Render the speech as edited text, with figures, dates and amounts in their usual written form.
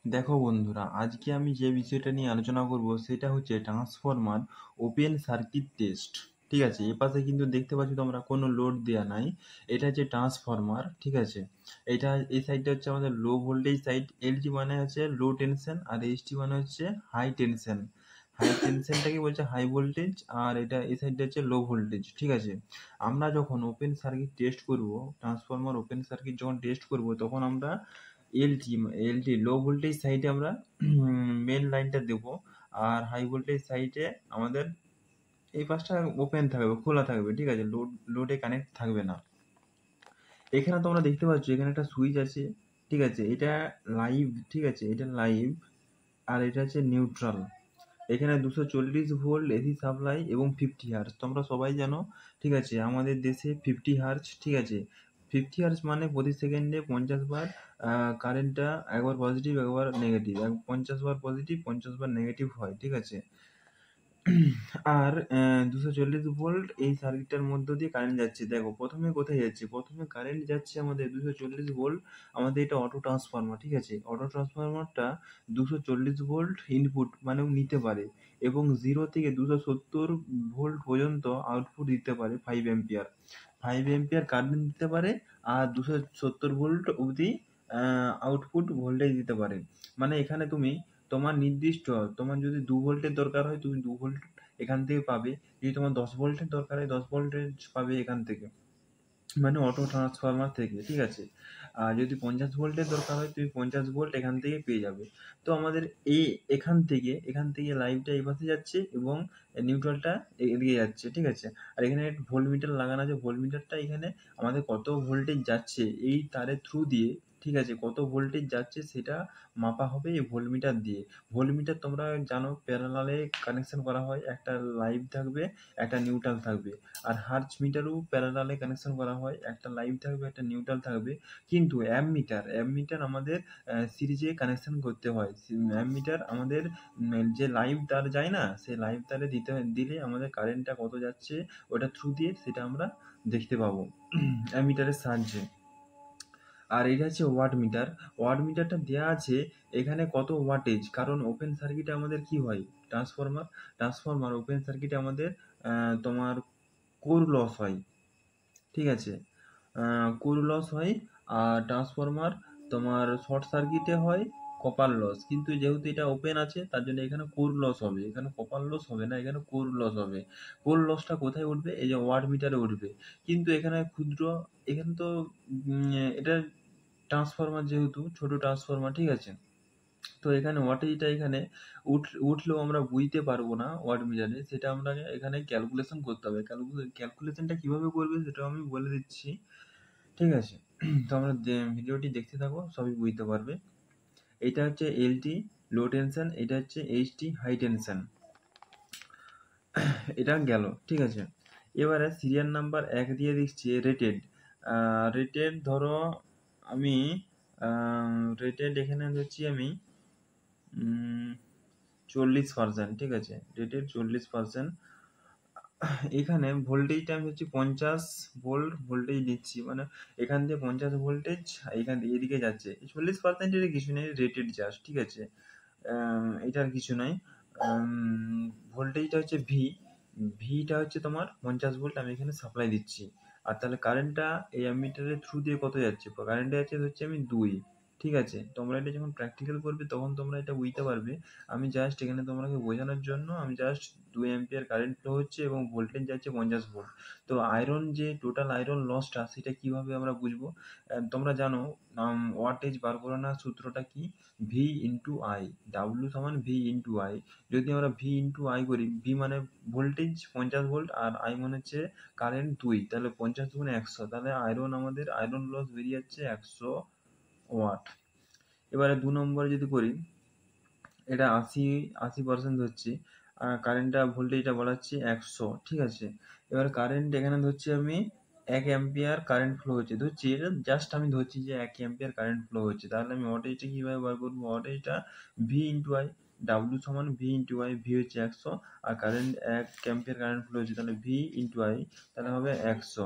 দেখো বন্ধুরা, আজকে আমি যে বিষয়টা নিয়ে আলোচনা করব সেটা হচ্ছে ট্রান্সফরমার ওপেন সার্কিট টেস্ট। ঠিক আছে, এপাশে কিন্তু দেখতে পাচ্ছ তোমরা কোনো লোড দেওয়া নাই। এটা হচ্ছে ট্রান্সফরমার, ঠিক আছে। এটা এই সাইডটা হচ্ছে আমাদের লো ভোল্টেজ সাইড, এলটি মানে হচ্ছে লো টেনশন আর এইচটি মানে হচ্ছে হাই টেনশন। হাই টেনশনটাকে বলছে হাই ভোল্টেজ, আর এটা এই সাইডটা হচ্ছে লো ভোল্টেজ, ঠিক আছে। আমরা যখন ওপেন সার্কিট টেস্ট করব, ট্রান্সফরমার ওপেন সার্কিট যখন টেস্ট করব, তখন আমরা এলটি এলটি লো ভোল্টেজ সাইডে আমরা মেন লাইনটা দেবো, আর হাই ভোল্টেজ সাইডে আমাদের এই পাশটা ওপেন থাকবে, খোলা থাকবে, ঠিক আছে, লোডে কানেক্ট থাকবে না। এখানে তোমরা দেখতে পাচ্ছ এখানে একটা সুইচ আছে, ঠিক আছে, এটা লাইভ, ঠিক আছে, এটা লাইভ, আর এটা হচ্ছে নিউট্রাল। এখানে 240 ভোল্ট এসি সাপ্লাই এবং 50 হার্জ, তোমরা সবাই জানো, ঠিক আছে, আমাদের দেশে 50 হার্জ, ঠিক আছে। 50 হার্জ মানে প্রতি সেকেন্ডে 50 বার কারেন্টটা, একবার পজিটিভ একবার নেগেটিভ, 50 বার পজিটিভ 50 বার নেগেটিভ হয়, ঠিক আছে। আর 240 ভোল্ট এই সার্কিটটার মধ্য দিয়ে কারেন্ট যাচ্ছে। দেখো প্রথমে কোথায় যাচ্ছে, প্রথমে কারেন্ট যাচ্ছে আমাদের 240 ভোল্ট, আমাদের এটা অটো ট্রান্সফরমার, ঠিক আছে। অটো ট্রান্সফরমারটা 240 ভোল্ট ইনপুট মানেও নিতে পারে, এবং 0 থেকে 270 ভোল্ট পর্যন্ত আউটপুট দিতে পারে, 5 অ্যাম্পিয়ার। 5 অ্যাম্পিয়ার কারেন্ট দিতে পারে, আর 270 ভোল্ট অবধি আউটপুট ভোল্টেজ দিতে পারে। মানে এখানে তুমি তোমার নির্দিষ্ট, তোমার যদি 2 ভোল্টের দরকার হয় তুমি 2 ভোল্ট এখান থেকে পাবে, যদি তোমার 10 ভোল্টের দরকার হয় 10 ভোল্টেজ পাবে এখান থেকে, মানে অটো ট্রান্সফরমার থেকে, ঠিক আছে। আর যদি 50 ভোল্টের দরকার হয় তুমি 50 ভোল্ট এখান থেকে পেয়ে যাবে। তো আমাদের এখান থেকে লাইভটা এই পাশে যাচ্ছে এবং নিউট্রালটা এদিকে যাচ্ছে, ঠিক আছে। আর এখানে একটা ভোল্ট মিটার লাগানো আছে, ভোল্ট মিটারটা এখানে আমাদের কত ভোল্টেজ যাচ্ছে এই তারের থ্রু দিয়ে, ঠিক আছে, কত ভোল্টেজ যাচ্ছে সেটা মাপা হবে এই ভোল্টমিটার দিয়ে। ভোল্টমিটার তোমরা জানো প্যারালালে কানেকশন করা হয়, একটা লাইভ থাকবে একটা নিউট্রাল থাকবে। আর হার্জ মিটারও প্যারালালে কানেকশন করা হয়, একটা লাইভ থাকবে একটা নিউট্রাল থাকবে। কিন্তু অ্যামমিটার আমাদের সিরিজে কানেকশন করতে হয়। অ্যামমিটার আমাদের যে লাইভ তার যায় না, সেই লাইভ তারে দিলে আমাদের কারেন্টটা কত যাচ্ছে ওটা থ্রু দিয়ে সেটা আমরা দেখতে পাবো অ্যামমিটারের সাহায্যে। আর এটা হচ্ছে ওয়াট মিটার। ওয়াট মিটারটা দেওয়া আছে এখানে কত ওয়াটেজ, কারণ ওপেন সার্কিটে আমাদের কি হয়, ট্রান্সফরমার ওপেন সার্কিটে আমাদের তোমার কোর লস হয়, ঠিক আছে। কোর লস হয়, আর ট্রান্সফরমার তোমার শর্ট সার্কিটে হয় কপার লস। কিন্তু যেহেতু এটা ওপেন আছে তার জন্য এখানে কোর লস হবে, এখানে কপার লস হবে না, এখানে কোর লস হবে। কোর লসটা কোথায় উঠবে, এই যে ওয়াট মিটারে উঠবে। কিন্তু এখানে ক্ষুদ্র, এখানে তো এটা ট্রান্সফরমার যেহেতু ছোট ট্রান্সফরমার, ঠিক আছে। তো এখানে ওয়াটেজটা এখানে উঠলেও আমরা বুঝতে পারবো না ওয়াট মিটারে, সেটা আমরা এখানে ক্যালকুলেশন করতে হবে। ক্যালকুলেশনটা কিভাবে করবে সেটাও আমি বলে দিচ্ছি, ঠিক আছে। তো আমরা ভিডিওটি দেখতে থাকো, সবই বুঝতে পারবে। এটা হচ্ছে এলটি লো টেনশন, এটা হচ্ছে এইচটি হাই টেনশন। এটা গেল, ঠিক আছে। এবারে সিরিয়াল নাম্বার 1 দিয়ে দিচ্ছি রেটেড। রেটেড ধরো আমি রেটেড এখানে দিচ্ছি আমি 40%, ঠিক আছে, রেটেড 40%। এখানে ভোল্টেজটা আমি হচ্ছে 50 ভোল্ট ভোল্টেজ দিচ্ছি, মানে এখান থেকে 50 ভোল্টেজ এখান থেকে এদিকে যাচ্ছে। 40%-এর কিছু নেই, রেটেড জাস্ট, ঠিক আছে। এটার কিছু নাই। ভোল্টেজটা হচ্ছে ভিটা হচ্ছে তোমার 50 ভোল্ট আমি এখানে সাপ্লাই দিচ্ছি। আর তাহলে কারেন্টটা এই অ্যামিটারের থ্রু দিয়ে কত যাচ্ছে, কারেন্টটা যাচ্ছে হচ্ছে আমি 2, ঠিক আছে। তোমরা এটা যখন প্র্যাকটিক্যাল করবে তখন তোমরা এটা বুঝতে পারবে। আমি জাস্ট এখানে তোমাকে বোঝানোর জন্য আমি জাস্ট 2 অ্যাম্পিয়ার কারেন্ট ফ্লো হচ্ছে এবং ভোল্টেজ যাচ্ছে 50 ভোল্ট। তো আয়রন যে টোটাল আয়রন লসটা সেটা কিভাবে আমরা বুঝবো, তোমরা জানো ওয়াটেজ বার করানোর সূত্রটা কি, ভি ইন্টু আই, ডাব্লু সমান ভি ইন্টু আই। যদি আমরা ভি ইন্টু আই করি, ভি মানে ভোল্টেজ 50 ভোল্ট আর আই মানে হচ্ছে কারেন্ট 2, তাহলে 50 গুণে 100, তাহলে আমাদের আয়রন লস বেরিয়ে যাচ্ছে 100 ওয়াট। এবারে 2 নম্বরে যদি করি, এটা 80% ধরছি, কারেন্টটা ভোল্টেজটা বলাচ্ছি 100, ঠিক আছে। এবার কারেন্ট এখানে ধরছি আমি 1 অ্যাম্পিয়ার কারেন্ট ফ্লো হচ্ছে ধরছি, এটা জাস্ট আমি ধরছি যে 1 অ্যাম্পিয়ার কারেন্ট ফ্লো হচ্ছে। তাহলে আমি ওয়াটেজটা কীভাবে বার করবো, ওয়াটেজটা ভি ইন্টু আই, ডাব্লু সমান ভি ইন্টু আই, ভি হচ্ছে 100 আর কারেন্ট 1 অ্যাম্পিয়ার কারেন্ট ফ্লো হচ্ছে, তাহলে ভি ইন্টু আই তাহলে হবে 100।